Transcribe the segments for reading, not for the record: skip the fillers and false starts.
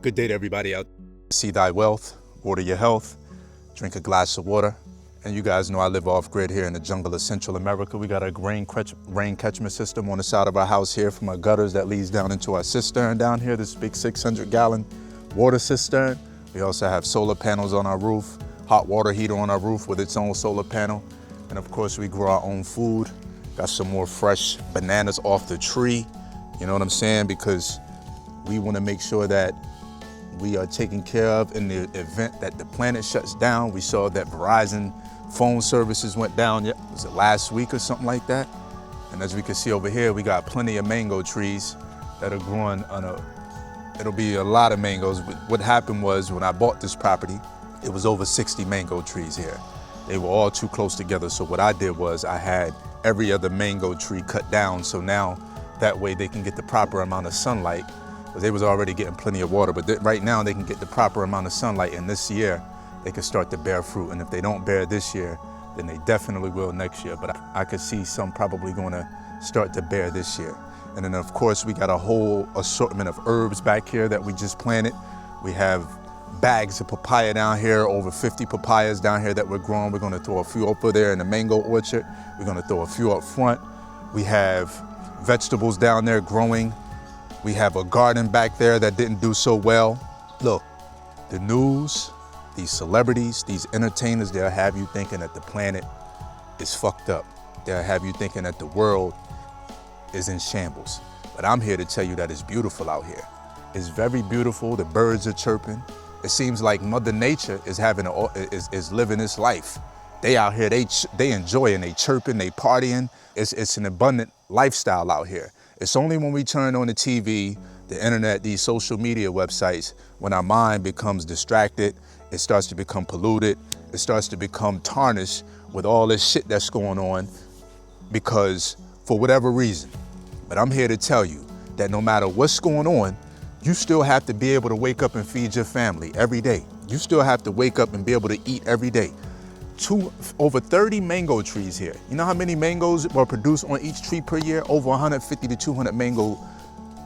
Good day to everybody out. See thy wealth, water your health, drink a glass of water. And you guys know I live off grid here in the jungle of Central America. We got a rain catchment system on the side of our house here from our gutters that leads down into our cistern down here, this big 600-gallon water cistern. We also have solar panels on our roof, hot water heater on our roof with its own solar panel. And of course we grow our own food. Got some more fresh bananas off the tree. You know what I'm saying? Because we want to make sure that we are taken care of in the event that the planet shuts down. We saw that Verizon phone services went down, was it last week or something like that? And as we can see over here, we got plenty of mango trees that are growing it'll be a lot of mangoes. What happened was when I bought this property, it was over 60 mango trees here. They were all too close together. So what I did was I had every other mango tree cut down. So now that way they can get the proper amount of sunlight. They was already getting plenty of water, but right now they can get the proper amount of sunlight, and this year they can start to bear fruit. And if they don't bear this year, then they definitely will next year. But I could see some probably gonna start to bear this year. And then of course we got a whole assortment of herbs back here that we just planted. We have bags of papaya down here, over 50 papayas down here that we're growing. We're gonna throw a few over there in the mango orchard. We're gonna throw a few up front. We have vegetables down there growing. We have a garden back there that didn't do so well. Look, the news, these celebrities, these entertainers, they'll have you thinking that the planet is fucked up. They'll have you thinking that the world is in shambles. But I'm here to tell you that it's beautiful out here. It's very beautiful, the birds are chirping. It seems like Mother Nature is living its life. They out here, they enjoying, they chirping, they partying. It's an abundant lifestyle out here. It's only when we turn on the TV, the internet, these social media websites, when our mind becomes distracted, it starts to become polluted, it starts to become tarnished with all this shit that's going on because for whatever reason. But I'm here to tell you that no matter what's going on, you still have to be able to wake up and feed your family every day. You still have to wake up and be able to eat every day. Over 30 mango trees here. You know how many mangoes are produced on each tree per year? Over 150 to 200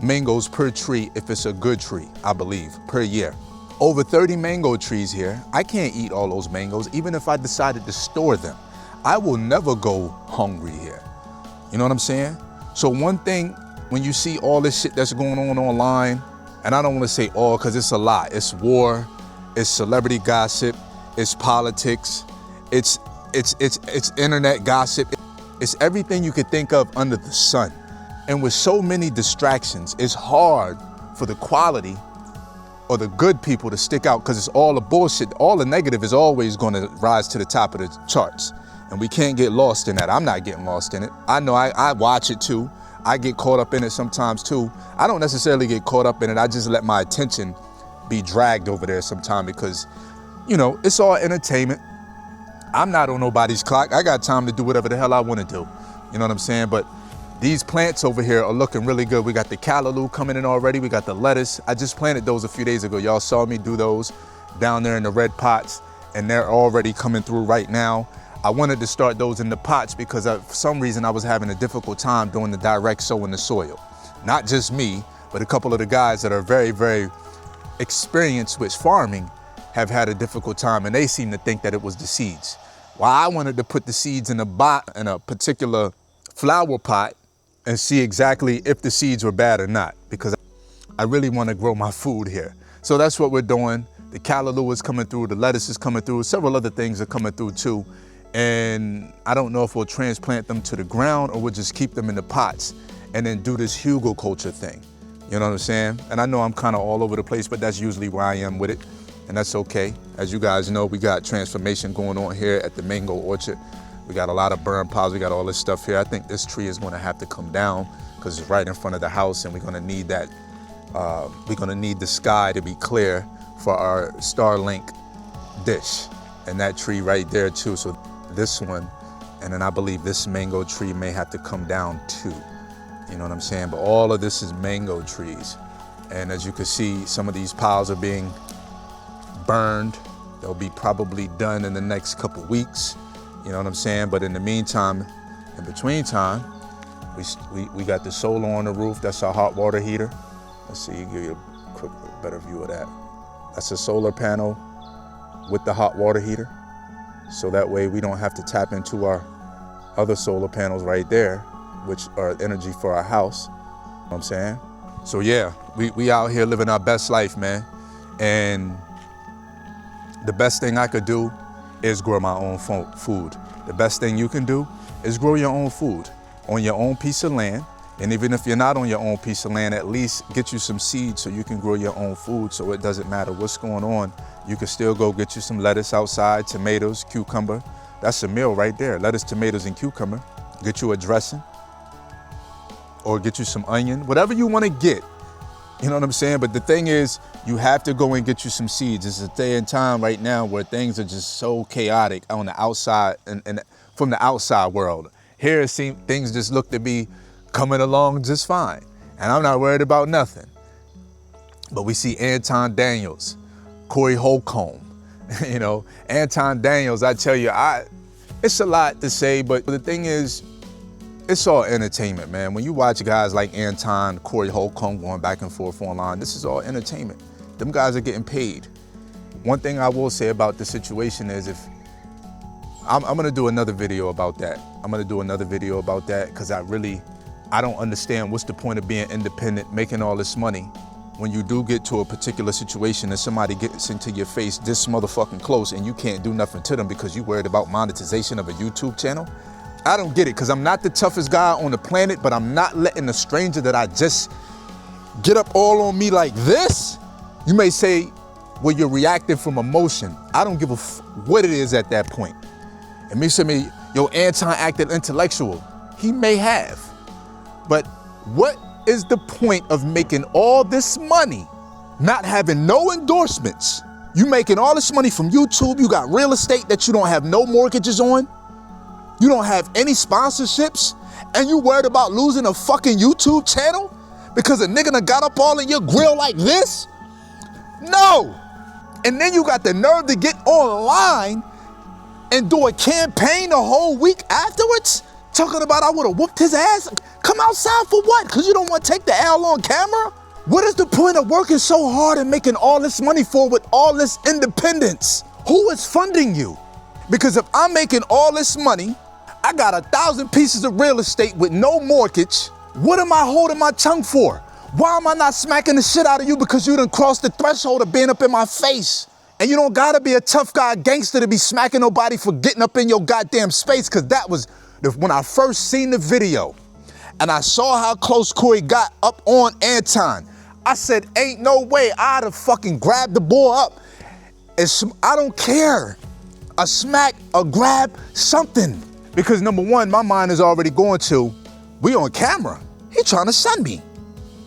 mangoes per tree if it's a good tree, I believe, per year. Over 30 mango trees here. I can't eat all those mangoes, even if I decided to store them. I will never go hungry here. You know what I'm saying? So one thing, when you see all this shit that's going on online, and I don't want to say all because it's a lot. It's war, it's celebrity gossip, it's politics, it's internet gossip. It's everything you could think of under the sun. And with so many distractions, it's hard for the quality or the good people to stick out because it's all the bullshit. All the negative is always going to rise to the top of the charts. And we can't get lost in that. I'm not getting lost in it. I know I watch it too. I get caught up in it sometimes too. I don't necessarily get caught up in it. I just let my attention be dragged over there sometime because, you know, it's all entertainment. I'm not on nobody's clock. I got time to do whatever the hell I want to do. You know what I'm saying? But these plants over here are looking really good. We got the callaloo coming in already. We got the lettuce. I just planted those a few days ago. Y'all saw me do those down there in the red pots, and they're already coming through right now. I wanted to start those in the pots because for some reason I was having a difficult time doing the direct sow in the soil. Not just me, but a couple of the guys that are very, very experienced with farming have had a difficult time, and they seem to think that it was the seeds. Well, I wanted to put the seeds in a particular flower pot and see exactly if the seeds were bad or not, because I really want to grow my food here. So that's what we're doing. The callaloo is coming through, the lettuce is coming through, several other things are coming through too. And I don't know if we'll transplant them to the ground or we'll just keep them in the pots and then do this hugelkultur thing. You know what I'm saying? And I know I'm kind of all over the place, but that's usually where I am with it. And that's okay. As you guys know, we got transformation going on here at the mango orchard. We got a lot of burn piles. We got all this stuff here. I think this tree is going to have to come down because it's right in front of the house, and we're going to need that. We're going to need the sky to be clear for our Starlink dish, and that tree right there too. So this one, and then I believe this mango tree may have to come down too. You know what I'm saying? But all of this is mango trees, and as you can see, some of these piles are being burned. They'll be probably done in the next couple weeks. You know what I'm saying? But in the meantime, in between time, we got the solar on the roof. That's our hot water heater. Let's see, give you a quick better view of that. That's a solar panel with the hot water heater. So that way we don't have to tap into our other solar panels right there, which are energy for our house. You know what I'm saying? So yeah, we out here living our best life, man. And the best thing I could do is grow my own food. The best thing you can do is grow your own food on your own piece of land. And even if you're not on your own piece of land, at least get you some seeds so you can grow your own food, so it doesn't matter what's going on. You can still go get you some lettuce outside, tomatoes, cucumber. That's a meal right there, lettuce, tomatoes, and cucumber. Get you a dressing or get you some onion, whatever you want to get. You know what I'm saying? But the thing is, you have to go and get you some seeds. It's a day and time right now where things are just so chaotic on the outside and from the outside world. Here it seems things just look to be coming along just fine. And I'm not worried about nothing. But we see Anton Daniels, Corey Holcomb, you know, Anton Daniels, I tell you, it's a lot to say, but the thing is, it's all entertainment, man. When you watch guys like Anton, Corey Holcomb going back and forth online, this is all entertainment. Them guys are getting paid. One thing I will say about the situation is I'm gonna do another video about that. I'm gonna do another video about that because I don't understand what's the point of being independent, making all this money when you do get to a particular situation and somebody gets into your face this motherfucking close and you can't do nothing to them because you worried about monetization of a YouTube channel. I don't get it, because I'm not the toughest guy on the planet, but I'm not letting a stranger that I just get up all on me like this. You may say, well, you're reacting from emotion. I don't give a what it is at that point. And me say, yo, Anton acted intellectual. He may have. But what is the point of making all this money, not having no endorsements? You making all this money from YouTube, you got real estate that you don't have no mortgages on. You don't have any sponsorships, and you worried about losing a fucking YouTube channel because a nigga done got up all in your grill like this? No. And then you got the nerve to get online and do a campaign the whole week afterwards, talking about I would've whooped his ass. Come outside for what? Because you don't want to take the L on camera? What is the point of working so hard and making all this money for with all this independence? Who is funding you? Because if I'm making all this money, I got 1,000 pieces of real estate with no mortgage. What am I holding my tongue for? Why am I not smacking the shit out of you because you done crossed the threshold of being up in my face? And you don't gotta be a tough guy gangster to be smacking nobody for getting up in your goddamn space, because that was when I first seen the video and I saw how close Corey got up on Anton. I said, ain't no way I'd have fucking grabbed the boy up. I don't care. A smack, a grab, something. Because number one, my mind is already going to, we on camera. He trying to sun me.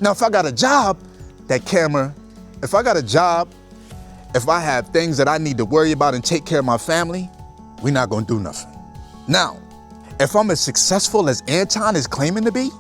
Now, if I got a job, if I have things that I need to worry about and take care of my family, we're not gonna do nothing. Now, if I'm as successful as Anton is claiming to be,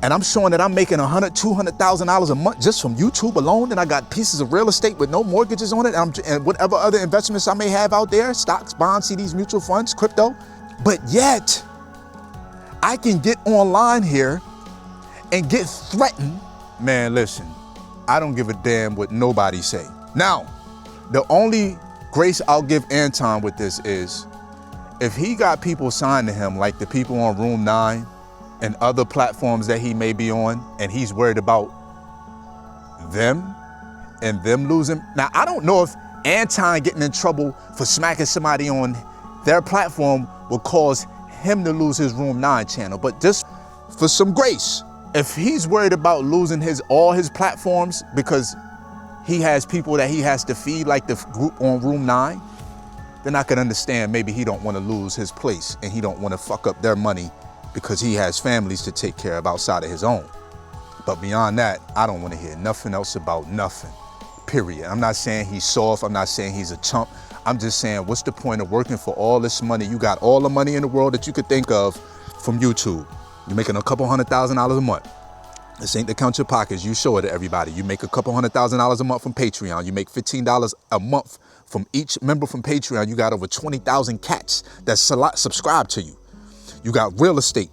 and I'm showing that I'm making $100,000, $200,000 a month just from YouTube alone, and I got pieces of real estate with no mortgages on it, and whatever other investments I may have out there, stocks, bonds, CDs, mutual funds, crypto, but yet, I can get online here and get threatened. Man, listen, I don't give a damn what nobody say. Now, the only grace I'll give Anton with this is, if he got people signed to him, like the people on Room 9 and other platforms that he may be on, and he's worried about them and them losing. Now, I don't know if Anton getting in trouble for smacking somebody on their platform will cause him to lose his Room 9 channel, but just for some grace, if he's worried about losing all his platforms because he has people that he has to feed, like the group on Room 9, then I can understand maybe he don't want to lose his place and he don't want to fuck up their money because he has families to take care of outside of his own. But beyond that, I don't want to hear nothing else about nothing, period. I'm not saying he's soft, I'm not saying he's a chump. I'm just saying, what's the point of working for all this money? You got all the money in the world that you could think of from YouTube. You're making a couple $100,000 a month. This ain't to count your pockets. You show it to everybody. You make a couple $100,000 a month from Patreon. You make $15 a month from each member from Patreon. You got over 20,000 cats that subscribe to you. You got real estate.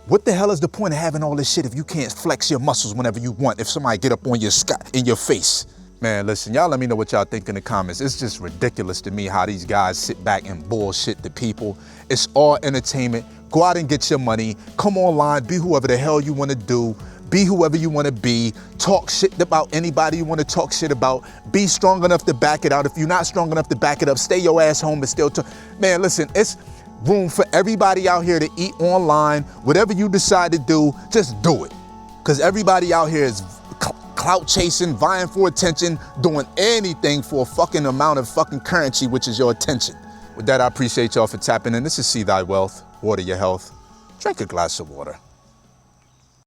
What the hell is the point of having all this shit if you can't flex your muscles whenever you want? If somebody get up on your in your face, Man, listen, y'all let me know what y'all think in the comments. It's just ridiculous to me how these guys sit back and bullshit the people. It's all entertainment. Go out and get your money. Come online, be whoever the hell you want to do. Be whoever you want to be. Talk shit about anybody you want to talk shit about. Be strong enough to back it out. If you're not strong enough to back it up, stay your ass home and still talk. Man, listen, it's room for everybody out here to eat online. Whatever you decide to do, just do it. Because everybody out here is clout chasing, vying for attention, doing anything for a fucking amount of fucking currency, which is your attention. With that, I appreciate y'all for tapping in. This is See Thy Wealth, water your health. Drink a glass of water.